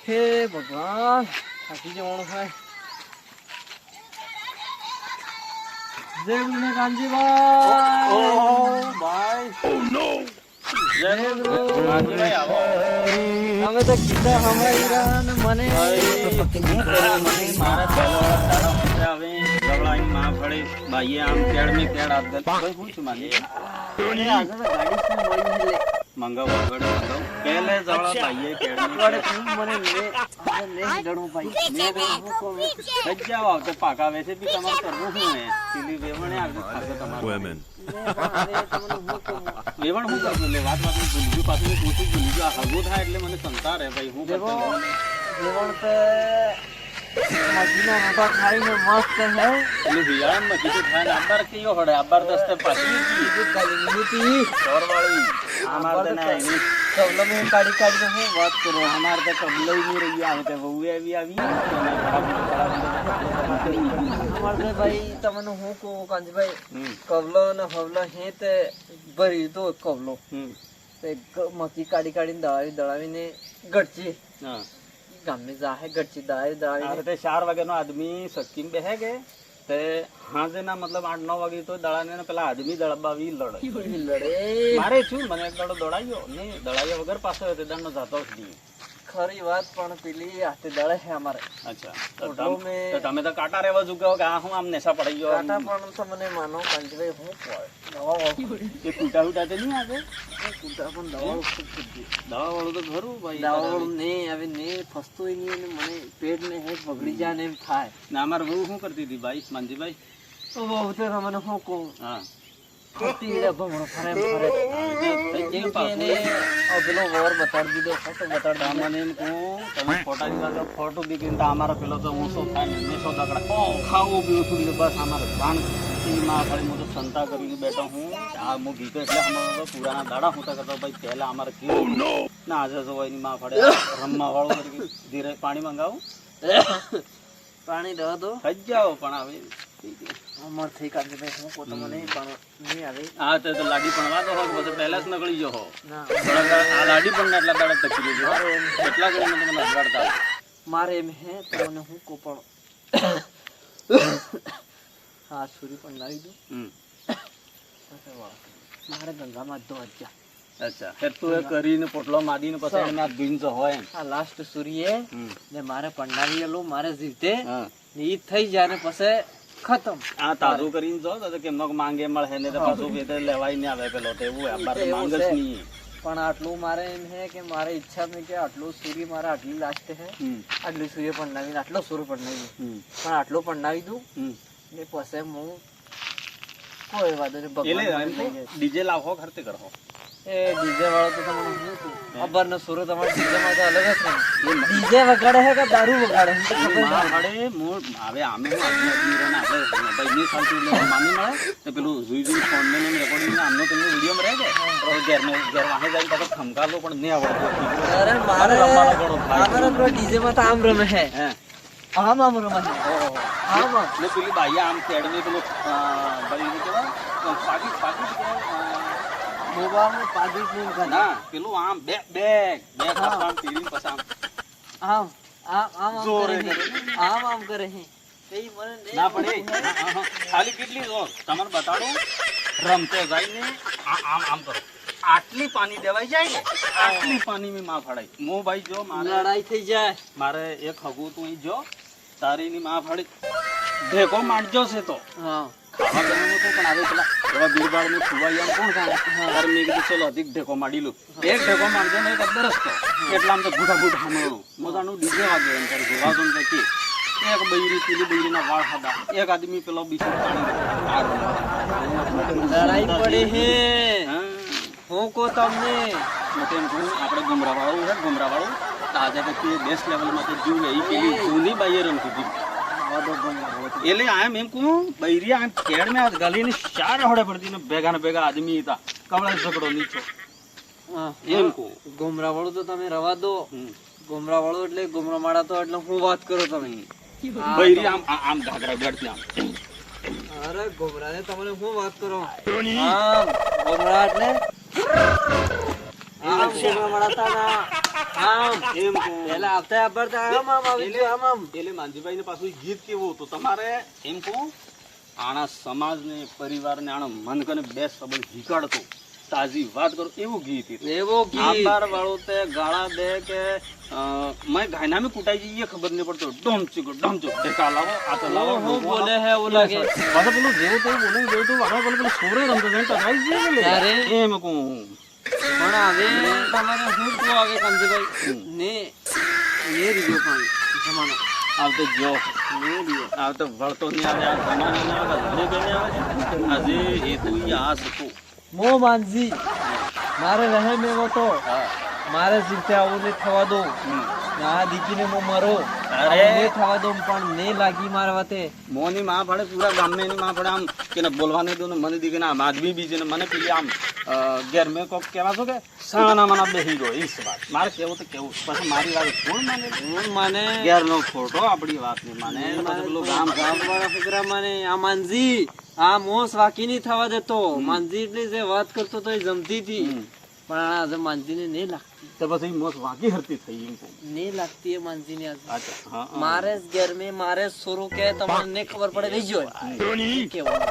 હે ભગવાન થાકી જવાનું થાય. જય ગુરુ કાનજીભાઈ. ભાઈ જય ગુરુ કાનજીભાઈ. આવો અમે તો કીધા હમણાં ને મને મારા દાડા હવે ગવડાની માં ફળી ભાઈએ આમ કેડ મે કેડ આપ દે કોઈ પૂછ માની આગળ ગાડી શું મળી એટલે મંગાવ વગડ મંગાવ પહેલે જવડા ભાઈએ કેડ મે વડે મને ને ગણું ભાઈ ને હું કોમ સજ્જાવ આવતે પાકા વેસે બી તમાર કરવું શું હે પીલી વેવણે આગળ ખાતે તમાર તમને હું કોમ વેવણ હું કરતો લે વાત ભૂલજો પાછું પૂછું ભૂલજો આ હગો થાય એટલે મને સંતાર હે ભાઈ હું કરતો દેવણ તે મજીના મોટા ખાઈને મસ્ત હે એટલે વિયામ માં કીધું થાય ને આબાર કયો હડે આબાર દસ્તે પાછી દૂધ ગાલી લીધી ચોર વાળી અમાર તો ના આવી કબલો મેં કાઢી કાઢી હું વાત કરો અમાર તો કબલો ની રહી આવે તે બહુ આવી અમારે ભાઈ તમને હું કહું કાંજીભાઈ કબલો ને ફબલો હે તે ભરી દો કબલો તે મકી કાઢી કાઢીને દળાવીને ગળચી હા ગામે જાહે ગળચી દળાવી અરે તે 4 વાગે નો આદમી સકીમ બેહે કે તે હાજે ના મતલબ 8-9 વાગે તો દળાને પેલા આદમી દળબાવી લડે મારે શું મને એક દડો દોડાયો ને દળાયા વગર પાછો તે દંડનો જાતો જ નહીં ખરી વાત પણ પેલી હાથે દળે હે અમારે અચ્છા તો તમે તો કાટા રેવા જુગાઓ કે આ હું આમ નેસા પડી ગયો કાટા પણ તો મને માનો કાંજીભાઈ હું દવા એ કૂટા ઉટા તે નહીં આવે કૂટા પણ દવા ખૂબ કીધી દવા વાળું તો ખરું ભાઈ દવા વાળું ને હવે ને ફસતો નહીં અને મને પેટ ને હેજ બગડી જાય ને એમ થાય ને અમાર બહુ શું કરતી હતી ભાઈ માનજીભાઈ તો બહુ તો મને હું કહું હા ખોટી રે ભમણો ફરે એને પેલો વર બતાડી દીધો ફોટો બતાડી મને એમ કહું તમે ફોટા દીધા ફોટો દીકરીને તો અમારો પેલો તો ઊંચો થાય ને નેસો દકડા ખાવું પીવું છોડી બસ અમારે ભાન માં ફરી હું તો સંતા કરીને બેઠો હું આ હું ગીતો એટલે અમારો તો પુરાના દાડા હોતા કરતા ભાઈ પહેલા અમારે કેવું ના આજે તો એની માં ફળે રમવા વાળો ધીરે પાણી મંગાવું પાણી દવા દો થઈ જાઓ પણ હવે અમર થઈ કાઢી ભાઈ હું કહું મને પણ નહીં આવે હા તો લાડી પણ વાતો હો પછી પહેલા જ નકળી જો હો ના આ લાડી પણ એટલા દાડા ટકી ગયો એટલા કરીને તમને અડવાડતા મારે એમ હે તો મને હું કહું પણ હા સુરી પણ લાવી દો મારે ગંગામાં ધો જ અચ્છા હેતુ એ કરીને પોટલો માદીને પછી એને આ ગુંજો હોય આ લાસ્ટ સૂર્ય ને મારે પંડાવી લો મારે જીવતે હા ને ઈ થઈ જાય ને પછી ખતમ આ તાજું કરીને જો તો કેમનો માંગે મળે ને તો પાછું બેતે લેવાય ને આવે પેલો તો એવું આબાર તો માંગ જ નહીં પણ આટલું મારે એમ હે કે મારે ઈચ્છા નહીં કે આટલું સૂર્ય મારે આટલી લાસ્ટ હે આટલું સૂર્ય પંડાવી આટલો સૂર્ય પંડાવી પણ આટલું પંડાવી દઉં ને પછી હું કોઈ વાત નહીં ભગવાન ડીજે લાવો ખર્ચે કરો એ ડીજે વાળો તો તમને શું કહું અબર નો સુરત અમારે ડીજે માં તો અલગ જ નહીં ડીજે વગાડે હે કે દારૂ વગાડે હે તો ખબર ના પડે મૂળ હવે આમે હું આદમી રહે ને આપણે ભાઈ ની સાલથી માની મળે તો પેલું જોઈ ફોન ને રેકોર્ડિંગ ને આમનો તમને વિડીયો માં રહે કે ઘર વાહે જાય તો ખમકાલો પણ નહીં આવડતો અરે મારે અમારે તો ડીજે માં તો આમ રમે હે હે આમ રમે હે આમ એટલે પેલી ભાઈ આમ કેડ ને પેલું ભાઈ કેવા પાકી મોબાઈલ ને પાડી નહીં કરે ના પેલું આમ બે આમ પીડીને પછી આમ કરે હે કઈ મને ના પડે ખાલી કેટલી જો તમારે બતાડો રમતે જઈને આમ કરો આટલી પાણી દેવાઈ જાય ને આટલી પાણી મેં માં ફાડાય મો ભાઈ જો મારે લડાઈ થઈ જાય મારે એક હગું તું જો તારીની માં ફાડી ઢેકો માંડજો છે તો હા ખાવા બનાવવાનું તો પણ આવે પેલા એવા બીરબાળ ને ખુવાઈ આમ કોણ ખાય તારે મેં કીધું ચલો અધિક ઢેકો માંડી લો એક ઢેકો માંડજો ને એક દરસતો એટલા આમ તો ઘૂટા હમણું મજાનું ડીજે વાગે એમ તારે જોવા દો ને કે એક બૈરી પેલી બૈરીના વાળ ખાધા એક આદમી પેલો બીજો પાણી લડાઈ પડી હે હું કહું તમને આપણે ગુમરાવાળું છે ગુમરાવાળું આજે તો બેસ્ટ લેવલમાં તો જીવ એ પેલી જૂની બાઈએ રમતી હતી એટલે આમ એમ કહું બૈરી આમ કેડ ને ગલીને 4 હોડે પડતી ને ભેગા આદમી હતા કવળા ઝઘડો નીચો એમ કહું ગુમરા વાળું તો તમે રવા દો ગુમરા વાળું એટલે ગુમરા માળા તો એટલે હું વાત કરો તમે બૈરી આમ ઘાઘરા બેડતી આમ અરે ગુમરા ને તમને હું વાત કરો આમ ગુમરા એટલે આમ શેરવા મળતા ના આમ એમ કહું. પેલા આવતા આવતા આમ આમ આવી ગયો, આમ આમ એટલે માનજીભાઈ ને પાછું ગીત કેવું હતું તમારે એમ કહું આના સમાજને પરિવારને આના મન કને બે સંબંધ હિકાડતો તાજી વાત કરો એવું ગીત હતું. એવો ગીત આંબાર વાળો તે ગાળા દે કે મેં ગાયના में કુટાઈ જઈએ ખબર નહીં પડતો ડોમચુક ઢેકા લાવો આ તો લાવો હું બોલે હે એવું લાગે પાછા પેલું જેવું તેવું બોલે જેવું તેવું આગળ પેલું સોરે રમતો જાય ટકાઈ જ જાય પેલું. અરે. એમ કહું પણ હવે તમારે શું કહો આવે કાંતિભાઈ ને રીયો પણ જમાનો આવતો જો આવતો વળતો નહીં આવે આ જમાનો નહીં આવે ઘરે કઈ આવે છે આજે એ તું આ શકો મો માનજી મારે રહે મેં वो तो મારે જીવતે આવું નહીં થવા દો આ દીકરીને હું મરો અરે. આવું નહીં થવા દો પણ નહીં લાગી મારા વાતે મોની માં પડે પૂરા ગામની ની માં પડે આમ કે ને બોલવા નહીં દો ને મને દીકરી આમ આદમી બીજે ને મને પેલી આમ ઘેર મેં કોક કહેવા છો કે સાણા મને બેસી ગયો ઈસ વાત મારે કેવું તો કેવું પછી મારી વાત કોણ માને હું માને ઘેર નો ખોટો આપણી વાત ને માને પછી પેલું ગામ ગામ વાળા ફકરા માને આ માનજી આ મોસ વાકી નહીં થવા દેતો માનજી એટલે જે વાત કરતો તો એ જમતી હતી પણ આજે માનજીને નહીં લાગતી તો પછી મોસ વાકી હરતી થઈ એમ કહું. નહીં લાગતી એ માનજીને આજે અચ્છા હા હા. મારે જ ઘેર મેં મારે જ શરૂ કે તમને ખબર પડે રહી ગયો કેવું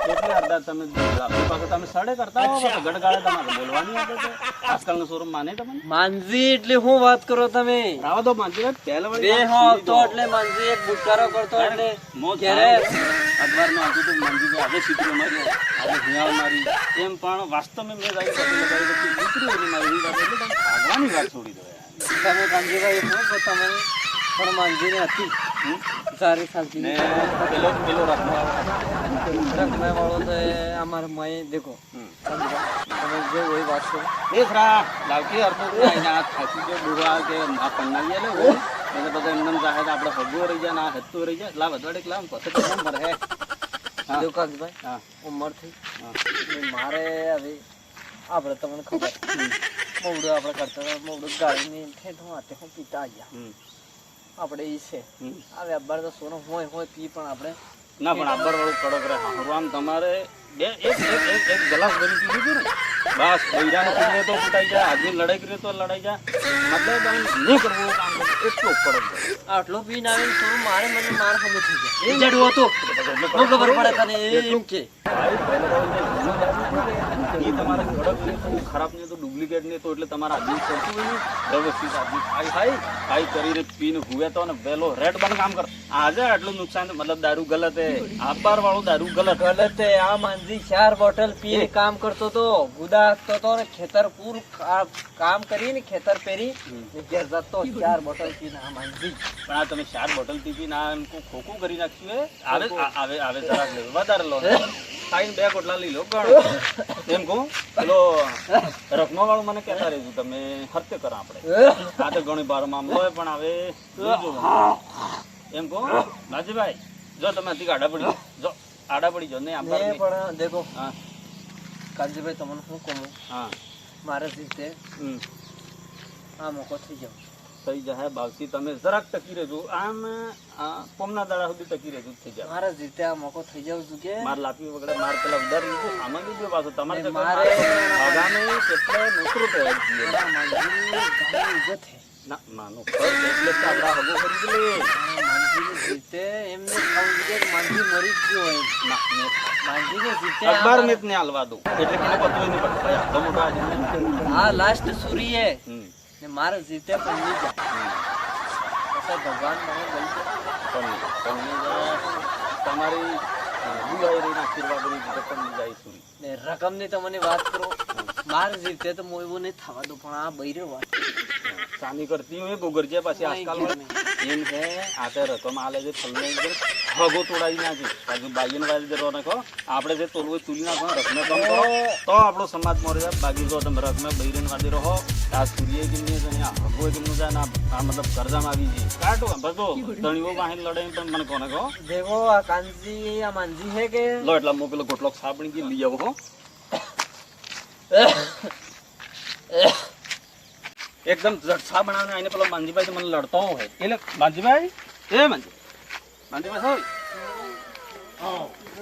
એટલે અડધા તમે પાછા તમે સડે કરતા હો પાછા ગડગાળે તમારે બોલવાની આદત છે. આજકાલનો શોરૂમ માને તમને માનજી એટલે હું વાત કરો તમે રાવા દો માનજી પહેલા બે હો આવતો એટલે માનજી એક ગુટકારો કરતો એટલે ક્યારે અખબારમાં આવતું હતું માનજી આજે ચિત્રો માર્યો આજે હિયાળ મારી એમ પણ વાસ્તવમાં મેં આવી દીકરીઓની મારી વાત એટલે તમે ભાગવાની વાત છોડી દો યાર. તમે કાંજીભાઈ શું કહો તમે પણ માનજીને હતી સારી સાલતી ને પેલો રખનો રખના વાળો તો એ અમારે મય દેખો તમે જે હોય વાત છો એ ખરા લાવતી અર્થો આઈને આ થાકી ગયો ડૂબા કે આ પન્નાવી આલે હોય એટલે બધા એમને જાહેર આપણે હગવો રહી જાય ને આ હત્તો રહી જાય લાવ અદવાડે લાવ પછી તો કેમ ભરે હા દેવ કાંતભાઈ હા ઉંમર થઈ હા. મારે હવે આપણે તમને ખબર મોવડું આપણે કરતા હતા મોવડું ગાળીને ઠેઠ હાથે હું પીતા આવ્યા હમ. આપણે ઈ છે હમ. હવે અબ્બાર તો સોનો હોય પી પણ આપણે ના પણ આબર વાળું કડક રહે હારું આમ તમારે બે એક ગ્લાસ ભરી પીધું હતું ને બસ બૈરાનો પીધે તો ફૂટાઈ જાય આદમી લડાઈ કરે તો લડાઈ જાય મતલબ આમ નહીં કરવું એવું કામ કરે એટલો કડક રહે. આટલો પીને આવીને થોડું મારે ખબર થઈ જાય એ જડવો હતો બહુ ખબર પડે તને એમ કે ભાઈ પહેલા તો એ તમારે કડક નહીં તો ખરાબ નહીં તો ડુપ્લિકેટ નહીં તો એટલે તમારા આદમી કરતું હોય ને વ્યવસ્થિત આદમી ખાઈ કરીને પીને હુવે તો ને વહેલો રેડ બંધ કામ કર આજે આટલું નુકસાન મતલબ દારૂ ગલત હે આબાર વાળું દારૂ ગલત ગલત છે આ માનજી 4 બોટલ પીને કામ કરતો તો ગુદા હાંકતો તો ને ખેતર પૂરું કામ કરીને ખેતર પહેરી ને ઘેર જતો 4 બોટલ પીને આ માનજી પણ આ તમે 4 બોટલ પીપી ના એમ ખોખું કરી નાખ્યું હે આવે જરાક લે વધારે લો ખાઈને 2 કોટલા લઈ લો ગણ એમ કહું પેલો રખનો વાળું મને કહેતા રહેજો તમે હત્ય કર આપણે આ તો ઘણી બાર મામલો હોય પણ હવે એમ કહું નાજીભાઈ જો તમે હજી આડા પડી જો આડા પડી જો નહીં આમ ને પણ દેખો હા કાંજીભાઈ તમને શું કહું હા મારે જીતે હમ આ મોકો થઈ જાવ થઈ જાય બાવસી તમે જરાક ટકી રહેજો આમ પોમના દાડા સુધી ટકી રહેજો થઈ જાય મારે જીતે આ મોકો થઈ જાવ છું કે માર લાપી વગડે માર પેલા ઉધાર લીધું સામાન લીધું પાછું તમારે તો મારે આગામી કેટલે નોકરો તો જ જીએ આ માનજીની ગાડી ઇજ્જત છે ના માનો ખર એટલે તો આપડા હગો કરી દે માનજીને જીતે એમને ખાવું જોઈએ કે માનજી મરી જ ગયો એમ ના ને માનજીને જીતે અખબાર મેં ને હાલવા દો એટલે કે પતોય નહીં પડતો ભાઈ આટલો મોટો આદમી આ લાસ્ટ સુરી હે હમ ને મારે જીતે પણ નહીં જાય પછી ભગવાન મને લઈ જાય પણ તમારી બુલાઈ આશીર્વાદ રકમ જાય સુરી ને રકમની તો મને વાત કરો મારે જીતે તો હું એવું નહીં થવા દઉં પણ આ બૈરો વાત સાની કરતી હોય ગોગરજે પાછી આજકાલ એમ છે આ તો રકમ આલે છે ફલને હગો તોડાવી નાખી પાછું બાઈન વાળી દેરો નાખો આપણે જે તોલવું તુલી નાખો રકમે કમ કરો તો આપણો સમાજ મરી જાય બાકી જો તમે રકમે બૈરન વાળી રહો આ સૂર્ય કેમની છે આ હગો કેમનું જાય ને આ મતલબ કરજામાં આવી જાય કાઢો બધો ધણીઓ વાહન લડાઈ પણ મને કોને કહો દેખો આ કાંજી આ માનજી હે કે લો એટલા મો પેલો ગોટલો સાબણી કી લઈ આવો હો એકદમ જડસા બનાવીને આઈને પેલો માનજીભાઈ તો મને લડતો હોય એટલે માનજીભાઈ એ માનજીભાઈ હોય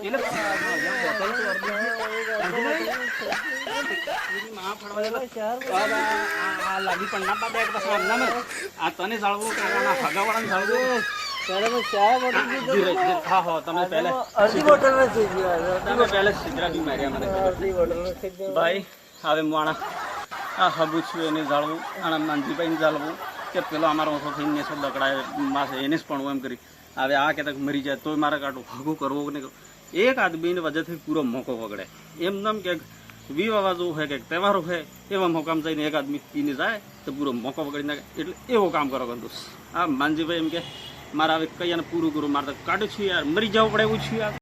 એટલે એની માં ફળવા દે આ લાગી પણ ના પાડે એક પછી આમ ના આ તને જાળવું કાકાના હગાવાળાને જાળવું ત્યારે મેં ચા બોટલ ધીરે ધીરે હા હો તમે પહેલે અડધી બોટલ માં થઈ ગયો તમે પહેલે સિદ્રા બી માર્યા મને અડધી બોટલ માં થઈ ગયો ભાઈ હવે માણા આ હગું છું એને જાળવું અને માનજીભાઈને જાળવું કે પેલો અમારો ઓછો થઈને નેસો દકડાય માસે એને જ પણ એમ કરી હવે આ કહેતા મરી જાય તોય મારે કાઢું હગું કરવું ને એક આદમીની વજહથી પૂરો મોકો વગડે એમ નમ કે વિવાહ જેવું હોય કે તહેવારો હોય એવા મોકામાં જઈને એક આદમી પીને જાય તો પૂરો મોકો વગડી નાખે એટલે એવું કામ કરો કંદુસ આ માનજીભાઈ એમ કે મારે હવે કઈ પૂરું કરું મારે તો કાઢું છું યાર મરી જવું પડે એવું છું યાર